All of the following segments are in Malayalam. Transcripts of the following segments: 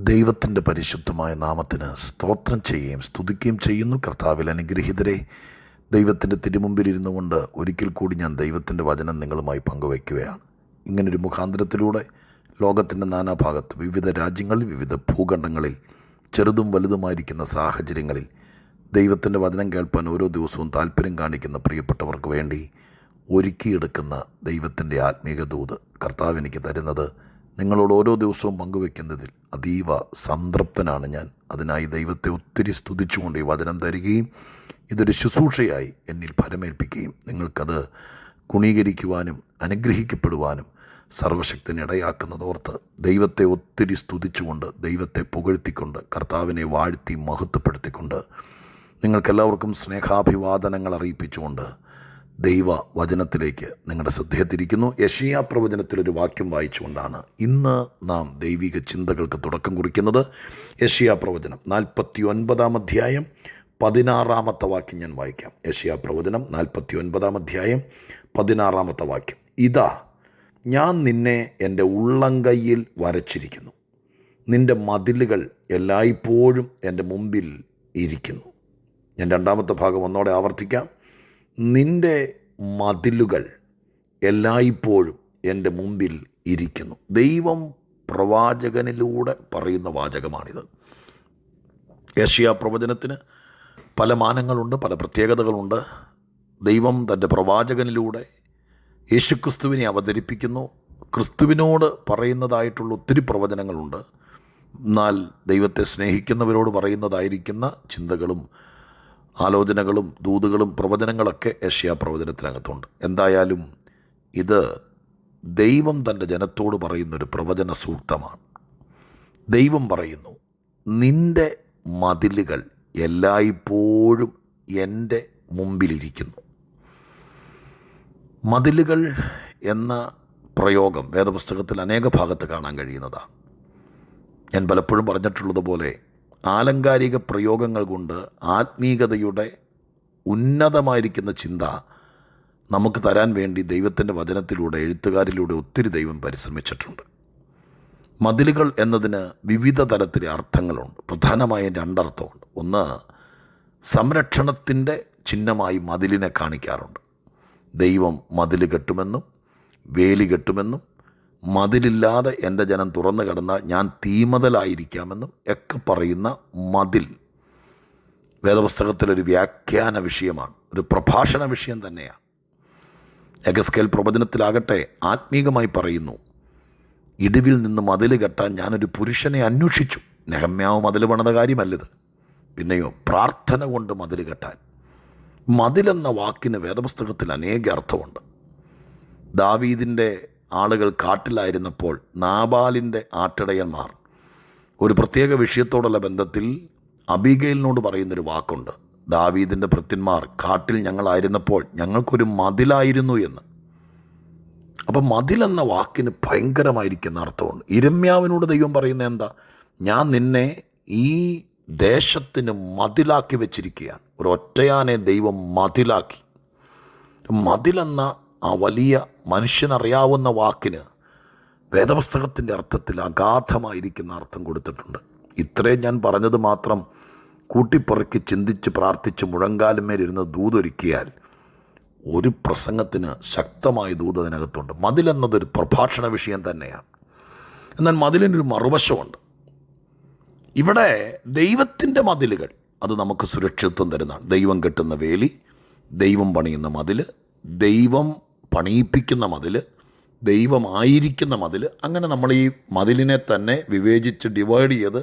ദൈവത്തിൻ്റെ പരിശുദ്ധമായ നാമത്തിന് സ്തോത്രം ചെയ്യുകയും സ്തുതിക്കുകയും ചെയ്യുന്നു. കർത്താവിൽ അനുഗ്രഹീതരെ, ദൈവത്തിൻ്റെ തിരുമുമ്പിലിരുന്നു കൊണ്ട് ഒരിക്കൽ കൂടി ഞാൻ ദൈവത്തിൻ്റെ വചനം നിങ്ങളുമായി പങ്കുവയ്ക്കുകയാണ്. ഇങ്ങനൊരു മുഖാന്തരത്തിലൂടെ ലോകത്തിൻ്റെ നാനാഭാഗത്ത്, വിവിധ രാജ്യങ്ങളിൽ, വിവിധ ഭൂഖണ്ഡങ്ങളിൽ, ചെറുതും വലുതുമായിരിക്കുന്ന സാഹചര്യങ്ങളിൽ ദൈവത്തിൻ്റെ വചനം കേൾപ്പാൻ ഓരോ ദിവസവും താല്പര്യം കാണിക്കുന്ന പ്രിയപ്പെട്ടവർക്ക് വേണ്ടി ഒരുക്കിയെടുക്കുന്ന ദൈവത്തിൻ്റെ ആത്മീക ദൂത് കർത്താവ് എനിക്ക് തരുന്നത് നിങ്ങളോട് ഓരോ ദിവസവും പങ്കുവെക്കുന്നതിൽ അതീവ സംതൃപ്തനാണ് ഞാൻ. അതിനായി ദൈവത്തെ ഒത്തിരി സ്തുതിച്ചുകൊണ്ട് ഈ വചനം തരികയും ഇതൊരു ശുശ്രൂഷയായി എന്നിൽ ഫലമേൽപ്പിക്കുകയും നിങ്ങൾക്കത് ഗുണീകരിക്കുവാനും അനുഗ്രഹിക്കപ്പെടുവാനും സർവശക്തന് ഇടയാക്കുന്നതോർത്ത് ദൈവത്തെ ഒത്തിരി സ്തുതിച്ചുകൊണ്ട്, ദൈവത്തെ പുകഴ്ത്തിക്കൊണ്ട്, കർത്താവിനെ വാഴ്ത്തി മഹത്വപ്പെടുത്തിക്കൊണ്ട് നിങ്ങൾക്കെല്ലാവർക്കും സ്നേഹാഭിവാദനങ്ങൾ അറിയിപ്പിച്ചുകൊണ്ട് ദൈവ വചനത്തിലേക്ക് നിങ്ങളുടെ ശ്രദ്ധയെ തിരിക്കുന്നു. യെശയ്യാ പ്രവചനത്തിലൊരു വാക്യം വായിച്ചുകൊണ്ടാണ് ഇന്ന് നാം ദൈവിക ചിന്തകൾക്ക് തുടക്കം കുറിക്കുന്നത്. യെശയ്യാ പ്രവചനം 49 അധ്യായം 16 വാക്യം ഞാൻ വായിക്കാം. യെശയ്യാ പ്രവചനം 49 അധ്യായം 16 വാക്യം. ഇതാ, ഞാൻ നിന്നെ എൻ്റെ ഉള്ളംകൈയിൽ വരച്ചിരിക്കുന്നു, നിൻ്റെ മതിലുകൾ എല്ലായ്പ്പോഴും എൻ്റെ മുമ്പിൽ ഇരിക്കുന്നു. ഞാൻ രണ്ടാമത്തെ ഭാഗം ഒന്നോടെ ആവർത്തിക്കാം. നിൻ്റെ മതിലുകൾ എല്ലായ്പ്പോഴും എൻ്റെ മുമ്പിൽ ഇരിക്കുന്നു. ദൈവം പ്രവാചകനിലൂടെ പറയുന്ന വാചകമാണിത്. യെശയ്യാ പ്രവചനത്തിന് പല മാനങ്ങളുണ്ട്, പല പ്രത്യേകതകളുണ്ട്. ദൈവം തൻ്റെ പ്രവാചകനിലൂടെ യേശുക്രിസ്തുവിനെ അവതരിപ്പിക്കുന്നു. ക്രിസ്തുവിനോട് പറയുന്നതായിട്ടുള്ള ഒത്തിരി പ്രവചനങ്ങളുണ്ട്. എന്നാൽ ദൈവത്തെ സ്നേഹിക്കുന്നവരോട് പറയുന്നതായിരിക്കുന്ന ചിന്തകളും ആലോചനകളും ദൂതുകളും പ്രവചനങ്ങളൊക്കെ യെശയ്യാ പ്രവചനത്തിനകത്തുണ്ട്. എന്തായാലും ഇത് ദൈവം തൻ്റെ ജനത്തോട് പറയുന്നൊരു പ്രവചന സൂക്തമാണ്. ദൈവം പറയുന്നു, നിൻ്റെ മതിലുകൾ എല്ലായ്പ്പോഴും എൻ്റെ മുമ്പിലിരിക്കുന്നു. മതിലുകൾ എന്ന പ്രയോഗം വേദപുസ്തകത്തിൽ അനേക ഭാഗത്ത് കാണാൻ കഴിയുന്നതാണ്. ഞാൻ പലപ്പോഴും പറഞ്ഞിട്ടുള്ളതുപോലെ ആലങ്കാരിക പ്രയോഗങ്ങൾ കൊണ്ട് ആത്മീകതയുടെ ഉന്നതമായിരിക്കുന്ന ചിന്ത നമുക്ക് തരാൻ വേണ്ടി ദൈവത്തിൻ്റെ വചനത്തിലൂടെ, എഴുത്തുകാരിലൂടെ ഒത്തിരി ദൈവം പരിശ്രമിച്ചിട്ടുണ്ട്. മതിലുകൾ എന്നതിന് വിവിധ തരത്തിലെ അർത്ഥങ്ങളുണ്ട്. പ്രധാനമായും രണ്ടർത്ഥമുണ്ട്. ഒന്ന്, സംരക്ഷണത്തിൻ്റെ ചിഹ്നമായി മതിലിനെ കാണിക്കാറുണ്ട്. ദൈവം മതിൽ കെട്ടുമെന്നും വേലി കെട്ടുമെന്നും മതിലില്ലാതെ എൻ്റെ ജനം തുറന്നു കിടന്നാൽ ഞാൻ തീമതലായിരിക്കാമെന്നും ഒക്കെ പറയുന്ന മതിൽ വേദപുസ്തകത്തിലൊരു വ്യാഖ്യാന വിഷയമാണ്, ഒരു പ്രഭാഷണ വിഷയം തന്നെയാണ്. എഗസ്കേൽ പ്രവചനത്തിലാകട്ടെ ആത്മീകമായി പറയുന്നു, ഇടിവിൽ നിന്ന് മതിൽ കെട്ടാൻ ഞാനൊരു പുരുഷനെ അന്വേഷിച്ചു. നെഹമ്യാവ് മതിൽ പണിത കാര്യമല്ലത്. പിന്നെയോ പ്രാർത്ഥന കൊണ്ട് മതിൽ കെട്ടാൻ. മതിലെന്ന വാക്കിന് വേദപുസ്തകത്തിൽ അനേക അർത്ഥമുണ്ട്. ദാവീദിൻ്റെ ആളുകൾ കാട്ടിലായിരുന്നപ്പോൾ നാബാലിൻ്റെ ആട്ടിടയന്മാർ ഒരു പ്രത്യേക വിഷയത്തോടുള്ള ബന്ധത്തിൽ അബീഗയിലിനോട് പറയുന്നൊരു വാക്കുണ്ട്. ദാവീദിൻ്റെ ഭൃത്യന്മാർ കാട്ടിൽ ഞങ്ങളായിരുന്നപ്പോൾ ഞങ്ങൾക്കൊരു മതിലായിരുന്നു എന്ന്. അപ്പം മതിലെന്ന വാക്കിന് ഭയങ്കരമായിരിക്കുന്ന അർത്ഥമുണ്ട്. യിരെമ്യാവിനോട് ദൈവം പറയുന്നത് എന്താ? ഞാൻ നിന്നെ ഈ ദേശത്തിന് മതിലാക്കി വെച്ചിരിക്കുകയാണ്. ഒരു ഒറ്റയാനെ ദൈവം മതിലാക്കി. മതിലെന്ന ആ വലിയ മനുഷ്യനറിയാവുന്ന വാക്കിന് വേദപുസ്തകത്തിൻ്റെ അർത്ഥത്തിൽ അഗാധമായിരിക്കുന്ന അർത്ഥം കൊടുത്തിട്ടുണ്ട്. ഇത്രയും ഞാൻ പറഞ്ഞത് മാത്രം കൂട്ടിപ്പറക്കി ചിന്തിച്ച് പ്രാർത്ഥിച്ച് മുഴങ്കാലുമേലിരുന്ന് ദൂതൊരുക്കിയാൽ ഒരു പ്രസംഗത്തിന് ശക്തമായ ദൂത് അതിനകത്തുണ്ട്. മതിലെന്നതൊരു പ്രഭാഷണ വിഷയം തന്നെയാണ്. എന്നാൽ മതിലിനൊരു മറുവശമുണ്ട്. ഇവിടെ ദൈവത്തിൻ്റെ മതിലുകൾ, അത് നമുക്ക് സുരക്ഷിതത്വം തരുന്നതാണ്. ദൈവം കെട്ടുന്ന വേലി, ദൈവം പണിയുന്ന മതിൽ, ദൈവം പണിയിപ്പിക്കുന്ന മതിൽ, ദൈവമായിരിക്കുന്ന മതിൽ. അങ്ങനെ നമ്മൾ ഈ മതിലിനെ തന്നെ വിവേചിച്ച് ഡിവൈഡ് ചെയ്ത്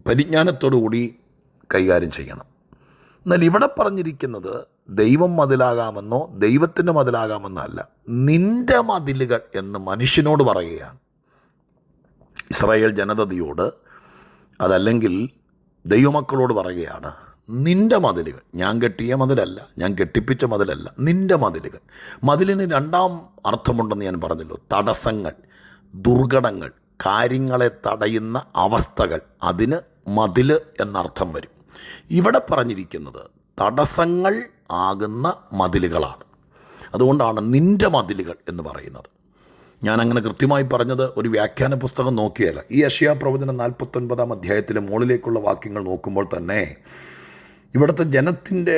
പരിജ്ഞാനത്തോടു കൂടി കൈകാര്യം ചെയ്യണം. എന്നാൽ ഇവിടെ പറഞ്ഞിരിക്കുന്നത് ദൈവം മതിലാകാമെന്നോ ദൈവത്തിൻ്റെ മതിലാകാമെന്നോ അല്ല, നിൻ്റെ മതിലുകൾ എന്ന് മനുഷ്യനോട് പറയുകയാണ്. ഇസ്രായേൽ ജനതയോട്, അതല്ലെങ്കിൽ ദൈവമക്കളോട് പറയുകയാണ്, നിൻ്റെ മതിലുകൾ. ഞാൻ കെട്ടിയ മതിലല്ല, ഞാൻ കെട്ടിപ്പിച്ച മതിലല്ല, നിൻ്റെ മതിലുകൾ. മതിലിന് രണ്ടാം അർത്ഥമുണ്ടെന്ന് ഞാൻ പറഞ്ഞല്ലോ. തടസ്സങ്ങൾ, ദുർഘടങ്ങൾ, കാര്യങ്ങളെ തടയുന്ന അവസ്ഥകൾ, അതിന് മതിൽ എന്നർത്ഥം വരും. ഇവിടെ പറഞ്ഞിരിക്കുന്നത് തടസ്സങ്ങൾ ആകുന്ന മതിലുകളാണ്. അതുകൊണ്ടാണ് നിൻ്റെ മതിലുകൾ എന്ന് പറയുന്നത്. ഞാനങ്ങനെ കൃത്യമായി പറഞ്ഞത് ഒരു വ്യാഖ്യാന പുസ്തകം നോക്കിയല്ല. ഈ യെശയ്യാ പ്രവചനം 49 അധ്യായത്തിലെ മുകളിലേക്കുള്ള വാക്യങ്ങൾ നോക്കുമ്പോൾ തന്നെ, ഇവിടുത്തെ ജനത്തിൻ്റെ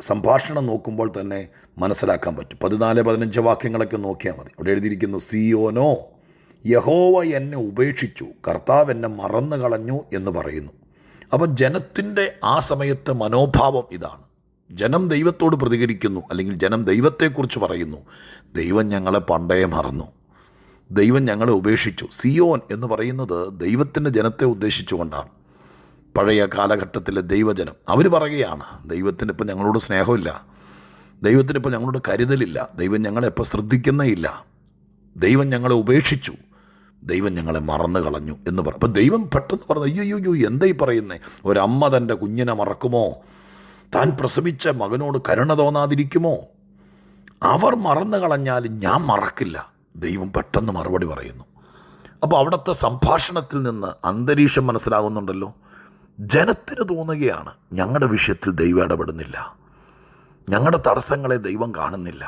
സംഭാഷണം നോക്കുമ്പോൾ തന്നെ മനസ്സിലാക്കാൻ പറ്റും. 14-15 വാക്യങ്ങളൊക്കെ നോക്കിയാൽ മതി. അവിടെ എഴുതിയിരിക്കുന്നു, സിയോനോ, യഹോവ എന്നെ ഉപേക്ഷിച്ചു, കർത്താവ് എന്നെ മറന്നു കളഞ്ഞു എന്ന് പറയുന്നു. അപ്പോൾ ജനത്തിൻ്റെ ആ സമയത്തെ മനോഭാവം ഇതാണ്. ജനം ദൈവത്തോട് പ്രതികരിക്കുന്നു, അല്ലെങ്കിൽ ജനം ദൈവത്തെക്കുറിച്ച് പറയുന്നു, ദൈവം ഞങ്ങളെ പണ്ടേ മറന്നു, ദൈവം ഞങ്ങളെ ഉപേക്ഷിച്ചു. സിയോൻ എന്ന് പറയുന്നത് ദൈവത്തിൻ്റെ ജനത്തെ ഉദ്ദേശിച്ചുകൊണ്ടാണ്. പഴയ കാലഘട്ടത്തിലെ ദൈവജനം അവർ പറയുകയാണ്, ദൈവത്തിനിപ്പോൾ ഞങ്ങളോട് സ്നേഹമില്ല, ദൈവത്തിനിപ്പോൾ ഞങ്ങളോട് കരുതലില്ല, ദൈവം ഞങ്ങളെപ്പോൾ ശ്രദ്ധിക്കുന്നേയില്ല, ദൈവം ഞങ്ങളെ ഉപേക്ഷിച്ചു, ദൈവം ഞങ്ങളെ മറന്നു കളഞ്ഞു എന്ന് പറയും. അപ്പോൾ ദൈവം പെട്ടെന്ന് പറഞ്ഞു, അയ്യോ എന്തായി പറയുന്നേ, ഒരമ്മ തൻ്റെ കുഞ്ഞിനെ മറക്കുമോ? താൻ പ്രസവിച്ച മകനോട് കരുണ തോന്നാതിരിക്കുമോ? അവർ മറന്നു കളഞ്ഞാൽ ഞാൻ മറക്കില്ല. ദൈവം പെട്ടെന്ന് മറുപടി പറയുന്നു. അപ്പോൾ അവിടുത്തെ സംഭാഷണത്തിൽ നിന്ന് അന്തരീക്ഷം മനസ്സിലാകുന്നുണ്ടല്ലോ. ജനത്തിന് തോന്നുകയാണ്, ഞങ്ങളുടെ വിഷയത്തിൽ ദൈവം ഇടപെടുന്നില്ല, ഞങ്ങളുടെ തടസ്സങ്ങളെ ദൈവം കാണുന്നില്ല,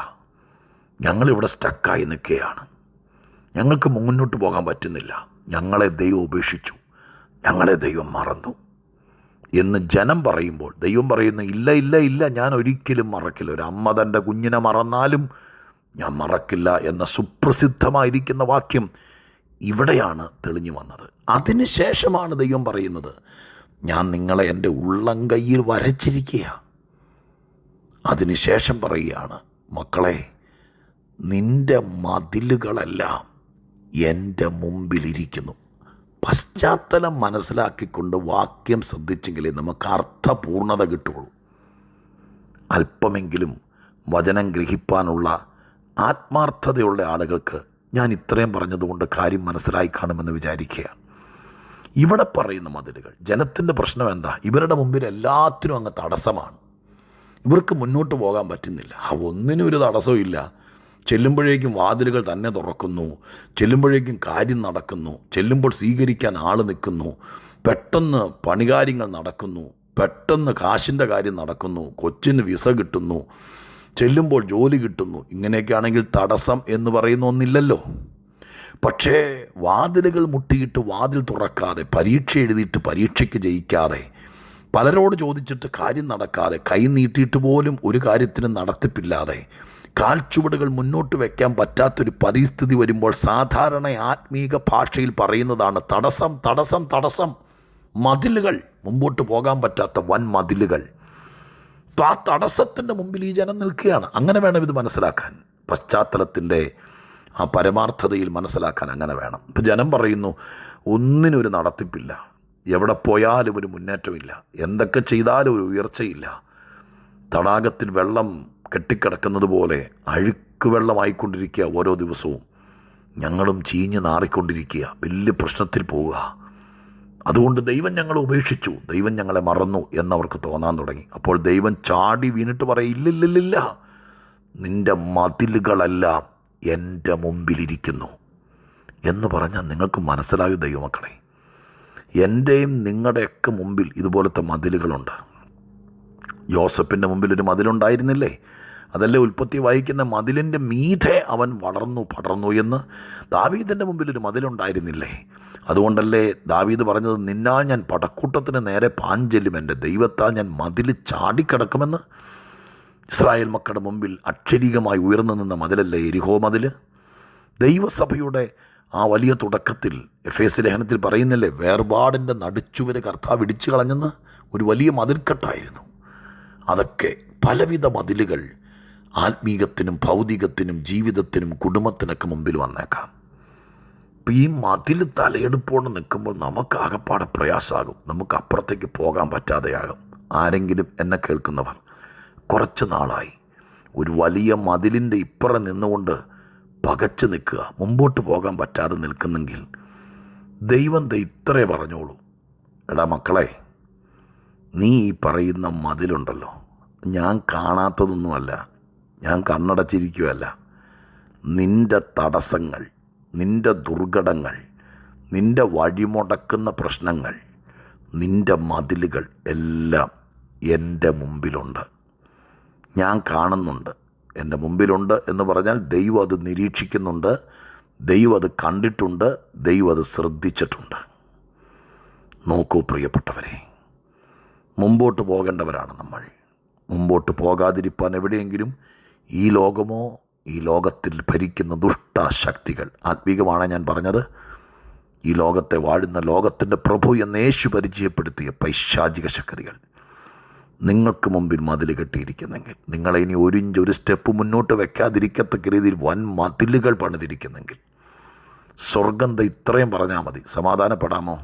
ഞങ്ങളിവിടെ സ്റ്റക്കായി നിൽക്കുകയാണ്, ഞങ്ങൾക്ക് മുന്നോട്ട് പോകാൻ പറ്റുന്നില്ല, ഞങ്ങളെ ദൈവം ഉപേക്ഷിച്ചു, ഞങ്ങളെ ദൈവം മറന്നു എന്ന് ജനം പറയുമ്പോൾ ദൈവം പറയുന്നു, ഇല്ല, ഞാൻ ഒരിക്കലും മറക്കില്ല. ഒരു അമ്മ തൻ്റെ കുഞ്ഞിനെ മറന്നാലും ഞാൻ മറക്കില്ല എന്ന സുപ്രസിദ്ധമായിരിക്കുന്ന വാക്യം ഇവിടെയാണ് തെളിഞ്ഞു വന്നത്. അതിനുശേഷമാണ് ദൈവം പറയുന്നത്, ഞാൻ നിങ്ങളെ എൻ്റെ ഉള്ളം കയ്യിൽ വരച്ചിരിക്കുക. അതിനുശേഷം പറയുകയാണ്, മക്കളെ, നിൻ്റെ മതിലുകളെല്ലാം എൻ്റെ മുമ്പിലിരിക്കുന്നു. പശ്ചാത്തലം മനസ്സിലാക്കിക്കൊണ്ട് വാക്യം ശ്രദ്ധിച്ചെങ്കിലേ നമുക്ക് അർത്ഥപൂർണത കിട്ടുകയുള്ളൂ. അല്പമെങ്കിലും വചനം ഗ്രഹിപ്പാനുള്ള ആത്മാർത്ഥതയുള്ള ആളുകൾക്ക് ഞാൻ ഇത്രയും പറഞ്ഞതുകൊണ്ട് കാര്യം മനസ്സിലായി കാണുമെന്ന് വിചാരിക്കുകയാണ്. ഇവിടെ പറയുന്ന മതിലുകൾ, ജനത്തിൻ്റെ പ്രശ്നം എന്താ? ഇവരുടെ മുമ്പിൽ എല്ലാത്തിനും അങ്ങ് തടസ്സമാണ്. ഇവർക്ക് മുന്നോട്ട് പോകാൻ പറ്റുന്നില്ല. ഒന്നിനും ഒരു തടസ്സവും ഇല്ല. ചെല്ലുമ്പോഴേക്കും വാതിലുകൾ തന്നെ തുറക്കുന്നു, ചെല്ലുമ്പോഴേക്കും കാര്യം നടക്കുന്നു, ചെല്ലുമ്പോൾ സ്വീകരിക്കാൻ ആൾ നിൽക്കുന്നു, പെട്ടെന്ന് പണികാര്യങ്ങൾ നടക്കുന്നു, പെട്ടെന്ന് കാശിൻ്റെ കാര്യം നടക്കുന്നു, കൊച്ചിന് വിസ കിട്ടുന്നു, ചെല്ലുമ്പോൾ ജോലി കിട്ടുന്നു. ഇങ്ങനെയൊക്കെ ആണെങ്കിൽ തടസ്സം എന്ന് പറയുന്ന ഒന്നില്ലല്ലോ. പക്ഷേ വാതിലുകൾ മുട്ടിയിട്ട് വാതിൽ തുറക്കാതെ, പരീക്ഷ എഴുതിയിട്ട് പരീക്ഷയ്ക്ക് ജയിക്കാതെ, പലരോട് ചോദിച്ചിട്ട് കാര്യം നടക്കാതെ, കൈ നീട്ടിയിട്ട് പോലും ഒരു കാര്യത്തിന് നടത്തിപ്പില്ലാതെ, കാൽച്ചുവടുകൾ മുന്നോട്ട് വയ്ക്കാൻ പറ്റാത്തൊരു പരിസ്ഥിതി വരുമ്പോൾ സാധാരണ ആത്മീക ഭാഷയിൽ പറയുന്നതാണ് തടസ്സം. മതിലുകൾ, മുമ്പോട്ട് പോകാൻ പറ്റാത്ത വൻ മതിലുകൾ. ആ തടസ്സത്തിൻ്റെ മുമ്പിൽ ഈ ജനം നിൽക്കുകയാണ്. അങ്ങനെ വേണം ഇത് മനസ്സിലാക്കാൻ. പശ്ചാത്തലത്തിൻ്റെ ആ പരമാർത്ഥതയിൽ മനസ്സിലാക്കാൻ അങ്ങനെ വേണം. ഇപ്പം ജനം പറയുന്നു, ഒന്നിനൊരു നടത്തിപ്പില്ല, എവിടെ പോയാലും ഒരു മുന്നേറ്റമില്ല, എന്തൊക്കെ ചെയ്താലും ഒരു ഉയർച്ചയില്ല, തടാകത്തിൽ വെള്ളം കെട്ടിക്കിടക്കുന്നത് പോലെ അഴുക്ക് വെള്ളമായിക്കൊണ്ടിരിക്കുക ഓരോ ദിവസവും, ഞങ്ങളും ചീഞ്ഞ് നാറിക്കൊണ്ടിരിക്കുക, വലിയ പ്രശ്നത്തിൽ പോവുക. അതുകൊണ്ട് ദൈവം ഞങ്ങളെ ഉപേക്ഷിച്ചു, ദൈവം ഞങ്ങളെ മറന്നു എന്നവർക്ക് തോന്നാൻ തുടങ്ങി. അപ്പോൾ ദൈവം ചാടി വീണിട്ട് പറയും, ഇല്ലില്ല, നിൻ്റെ മതിലുകളെല്ലാം എൻ്റെ മുമ്പിലിരിക്കുന്നു എന്ന് പറഞ്ഞാൽ നിങ്ങൾക്ക് മനസ്സിലാകും ദൈവമക്കളെ. എൻ്റെയും നിങ്ങളുടെയൊക്കെ മുമ്പിൽ ഇതുപോലത്തെ മതിലുകളുണ്ട്. യോസഫിൻ്റെ മുമ്പിൽ ഒരു മതിലുണ്ടായിരുന്നില്ലേ? അതല്ലേ ഉൽപ്പത്തി വായിക്കുന്ന, മതിലിൻ്റെ മീതെ അവൻ വളർന്നു പടർന്നു എന്ന്. ദാവീദിൻ്റെ മുമ്പിൽ ഒരു മതിലുണ്ടായിരുന്നില്ലേ? അതുകൊണ്ടല്ലേ ദാവീദ് പറഞ്ഞത്, നിന്നാൽ ഞാൻ പടക്കൂട്ടത്തിന് നേരെ പാഞ്ചെല്ലും, എൻ്റെ ദൈവത്താൽ ഞാൻ മതിൽ ചാടിക്കിടക്കുമെന്ന്. ഇസ്രായേൽ മക്കളുടെ മുമ്പിൽ അക്ഷരീകമായി ഉയർന്നു നിന്ന മതിലല്ലേ യെരിഹോ മതിൽ? ദൈവസഭയുടെ ആ വലിയ തുടക്കത്തിൽ എഫേസ്യ ലേഖനത്തിൽ പറയുന്നില്ലേ, വേർപാടിൻ്റെ നടുച്ചുവരെ കർത്താവ് ഇടിച്ചു കളഞ്ഞെന്ന്. ഒരു വലിയ മതിൽക്കെട്ടായിരുന്നു അതൊക്കെ. പലവിധ മതിലുകൾ ആത്മീകത്തിനും ഭൗതികത്തിനും ജീവിതത്തിനും കുടുംബത്തിനൊക്കെ മുമ്പിൽ വന്നേക്കാം. ഇപ്പം ഈ മതിൽ തലയെടുപ്പോടെ നിൽക്കുമ്പോൾ നമുക്ക് ആകപ്പാടെ പ്രയാസമാകും, നമുക്ക് അപ്പുറത്തേക്ക് പോകാൻ പറ്റാതെയാകും. ആരെങ്കിലും എന്നെ കേൾക്കുന്നവർ കുറച്ച് നാളായി ഒരു വലിയ മതിലിൻ്റെ ഇപ്പുറം നിന്നുകൊണ്ട് പകച്ചു നിൽക്കുക, മുമ്പോട്ട് പോകാൻ പറ്റാതെ നിൽക്കുന്നെങ്കിൽ ദൈവം ഇത്രേ പറഞ്ഞോളൂ, എടാ മക്കളെ, നീ ഈ പറയുന്ന മതിലുണ്ടല്ലോ, ഞാൻ കാണാത്തതൊന്നുമല്ല, ഞാൻ കണ്ണടച്ചിരിക്കുകയല്ല. നിൻ്റെ തടസ്സങ്ങൾ, നിൻ്റെ ദുർഘടങ്ങൾ, നിൻ്റെ വഴിമുടക്കുന്ന പ്രശ്നങ്ങൾ, നിൻ്റെ മതിലുകൾ എല്ലാം എൻ്റെ മുമ്പിലുണ്ട്. ഞാൻ കാണുന്നുണ്ട്, എൻ്റെ മുമ്പിലുണ്ട് എന്ന് പറഞ്ഞാൽ ദൈവം അത് നിരീക്ഷിക്കുന്നുണ്ട്, ദൈവം അത് കണ്ടിട്ടുണ്ട്, ദൈവം അത് ശ്രദ്ധിച്ചിട്ടുണ്ട്. നോക്കൂ പ്രിയപ്പെട്ടവരെ, മുമ്പോട്ട് പോകേണ്ടവരാണ് നമ്മൾ. മുമ്പോട്ട് പോകാതിരിപ്പാൻ എവിടെയെങ്കിലും ഈ ലോകമോ ഈ ലോകത്തിൽ ഭരിക്കുന്ന ദുഷ്ടശക്തികൾ, ആത്മീകമാണ് ഞാൻ പറഞ്ഞത്, ഈ ലോകത്തെ വാഴുന്ന ലോകത്തിൻ്റെ പ്രഭു എന്ന് യേശു പരിചയപ്പെടുത്തിയ പൈശാചിക ശക്തികൾ നിങ്ങൾക്ക് മുമ്പിൽ മതിൽ കെട്ടിയിരിക്കുന്നെങ്കിൽ, നിങ്ങളെ ഇനി ഒരു സ്റ്റെപ്പ് മുന്നോട്ട് വെക്കാതിരിക്കത്തക്ക രീതിയിൽ വൻ മതിലുകൾ പണിതിരിക്കുന്നെങ്കിൽ, സ്വർഗം ഇത്രയും പറഞ്ഞാൽ മതി, സമാധാനപ്പെടാമോ?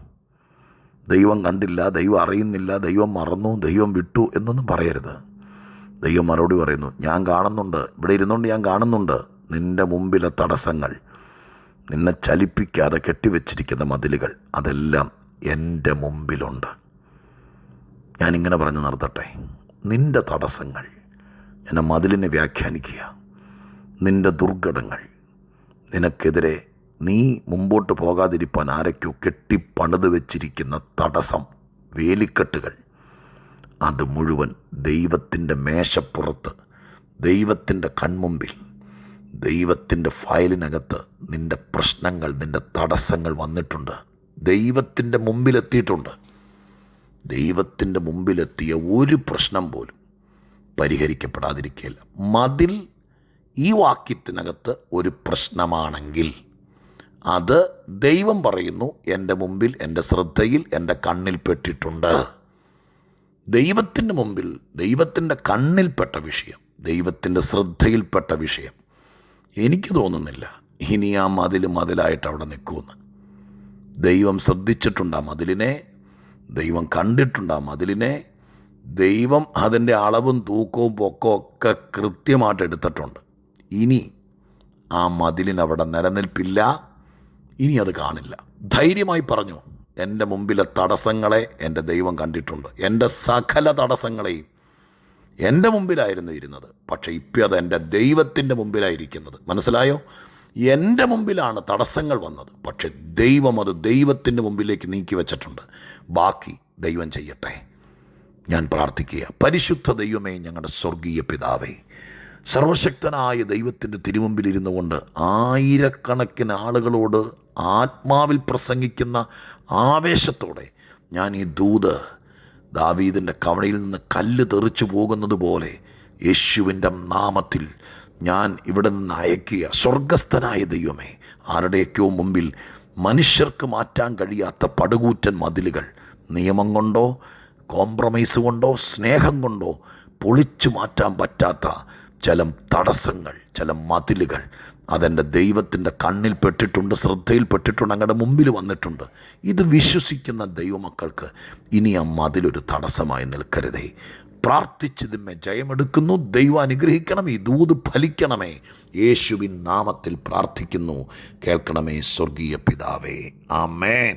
ദൈവം കണ്ടില്ല, ദൈവം അറിയുന്നില്ല, ദൈവം മറന്നു, ദൈവം വിട്ടു എന്നൊന്നും പറയരുത്. ദൈവം മറുപടി പറയുന്നു, ഞാൻ കാണുന്നുണ്ട്, ഇവിടെ ഇരുന്നുകൊണ്ട് ഞാൻ കാണുന്നുണ്ട്. നിൻ്റെ മുമ്പിലെ തടസ്സങ്ങൾ, നിന്നെ ചലിപ്പിക്കാതെ കെട്ടിവെച്ചിരിക്കുന്ന മതിലുകൾ, അതെല്ലാം എൻ്റെ മുമ്പിലുണ്ട്. ഞാനിങ്ങനെ പറഞ്ഞു നിർത്തട്ടെ. നിൻ്റെ തടസ്സങ്ങൾ, എന്നെ മതിലിനെ വ്യാഖ്യാനിക്കുക, നിൻ്റെ ദുർഘടങ്ങൾ, നിനക്കെതിരെ നീ മുമ്പോട്ട് പോകാതിരിപ്പാൻ ആരൊക്കെയോ കെട്ടിപ്പണിത് വെച്ചിരിക്കുന്ന തടസ്സം, വേലിക്കെട്ടുകൾ, അത് മുഴുവൻ ദൈവത്തിൻ്റെ മേശപ്പുറത്ത്, ദൈവത്തിൻ്റെ കൺമുമ്പിൽ, ദൈവത്തിൻ്റെ ഫയലിനകത്ത് നിൻ്റെ പ്രശ്നങ്ങൾ, നിൻ്റെ തടസ്സങ്ങൾ വന്നിട്ടുണ്ട്. ദൈവത്തിൻ്റെ മുമ്പിലെത്തിയിട്ടുണ്ട്. ദൈവത്തിൻ്റെ മുമ്പിലെത്തിയ ഒരു പ്രശ്നം പോലും പരിഹരിക്കപ്പെടാതിരിക്കുകയില്ല. മതിൽ ഈ വാക്യത്തിനകത്ത് ഒരു പ്രശ്നമാണെങ്കിൽ അത് ദൈവം പറയുന്നു, എൻ്റെ മുമ്പിൽ, എൻ്റെ ശ്രദ്ധയിൽ, എൻ്റെ കണ്ണിൽ പെട്ടിട്ടുണ്ട്. ദൈവത്തിൻ്റെ മുമ്പിൽ, ദൈവത്തിൻ്റെ കണ്ണിൽപ്പെട്ട വിഷയം, ദൈവത്തിൻ്റെ ശ്രദ്ധയിൽപ്പെട്ട വിഷയം, എനിക്ക് തോന്നുന്നില്ല ഇനി ആ മതിലായിട്ട് അവിടെ നിൽക്കുമെന്ന്. ദൈവം ശ്രദ്ധിച്ചിട്ടുണ്ട് ആ മതിലിനെ, ദൈവം കണ്ടിട്ടുണ്ട് ആ മതിലിനെ, ദൈവം അതിൻ്റെ അളവും തൂക്കവും പൊക്കവും ഒക്കെ കൃത്യമായിട്ട് എടുത്തിട്ടുണ്ട്. ഇനി ആ മതിലിനവിടെ നിലനിൽപ്പില്ല, ഇനി അത് കാണില്ല. ധൈര്യമായി പറഞ്ഞു, എൻ്റെ മുമ്പിലെ തടസ്സങ്ങളെ എൻ്റെ ദൈവം കണ്ടിട്ടുണ്ട്. എൻ്റെ സകല തടസ്സങ്ങളെയും എൻ്റെ മുമ്പിലായിരുന്നു ഇരുന്നത്, പക്ഷേ ഇപ്പോൾ അത് എൻ്റെ ദൈവത്തിൻ്റെ മുമ്പിലായിരിക്കുന്നത്. മനസ്സിലായോ? എൻ്റെ മുമ്പിലാണ് തടസ്സങ്ങൾ വന്നത്, പക്ഷേ ദൈവം അത് ദൈവത്തിൻ്റെ മുമ്പിലേക്ക് നീക്കി വെച്ചിട്ടുണ്ട്. ബാക്കി ദൈവം ചെയ്യട്ടെ. ഞാൻ പ്രാർത്ഥിക്കുക. പരിശുദ്ധ ദൈവമേ, ഞങ്ങളുടെ സ്വർഗീയ പിതാവേ, സർവശക്തനായ ദൈവത്തിൻ്റെ തിരുമുമ്പിലിരുന്നു കൊണ്ട് ആയിരക്കണക്കിന് ആളുകളോട് ആത്മാവിൽ പ്രസംഗിക്കുന്ന ആവേശത്തോടെ ഞാൻ ഈ ദൂത് ദാവീദിൻ്റെ കവണയിൽ നിന്ന് കല്ല് തെറിച്ചു പോകുന്നത് പോലെ യേശുവിൻ്റെ നാമത്തിൽ ഞാൻ ഇവിടെ നിന്ന് അയക്കുക. സ്വർഗസ്ഥനായ ദൈവമേ, ആരുടെയൊക്കെയോ മുമ്പിൽ മനുഷ്യർക്ക് മാറ്റാൻ കഴിയാത്ത പടുകൂറ്റൻ മതിലുകൾ, നിയമം കൊണ്ടോ കോംപ്രമൈസ് കൊണ്ടോ സ്നേഹം കൊണ്ടോ പൊളിച്ചു മാറ്റാൻ പറ്റാത്ത ചില തടസ്സങ്ങൾ, ചില മതിലുകൾ, അതെൻ്റെ ദൈവത്തിൻ്റെ കണ്ണിൽപ്പെട്ടിട്ടുണ്ട്, ശ്രദ്ധയിൽപ്പെട്ടിട്ടുണ്ട്, അങ്ങയുടെ മുമ്പിൽ വന്നിട്ടുണ്ട്. ഇത് വിശ്വസിക്കുന്ന ദൈവമക്കൾക്ക് ഇനി ആ മതിലൊരു തടസ്സമായി നിൽക്കരുതേ. പ്രാർത്ഥിച്ചതിന്മേ ജയമെടുക്കുന്നു. ദൈവം അനുഗ്രഹിക്കണം. ഈ ദൂത് ഫലിക്കണമേ. യേശുവിൻ നാമത്തിൽ പ്രാർത്ഥിക്കുന്നു. കേൾക്കണമേ സ്വർഗീയ പിതാവേ. ആമേൻ.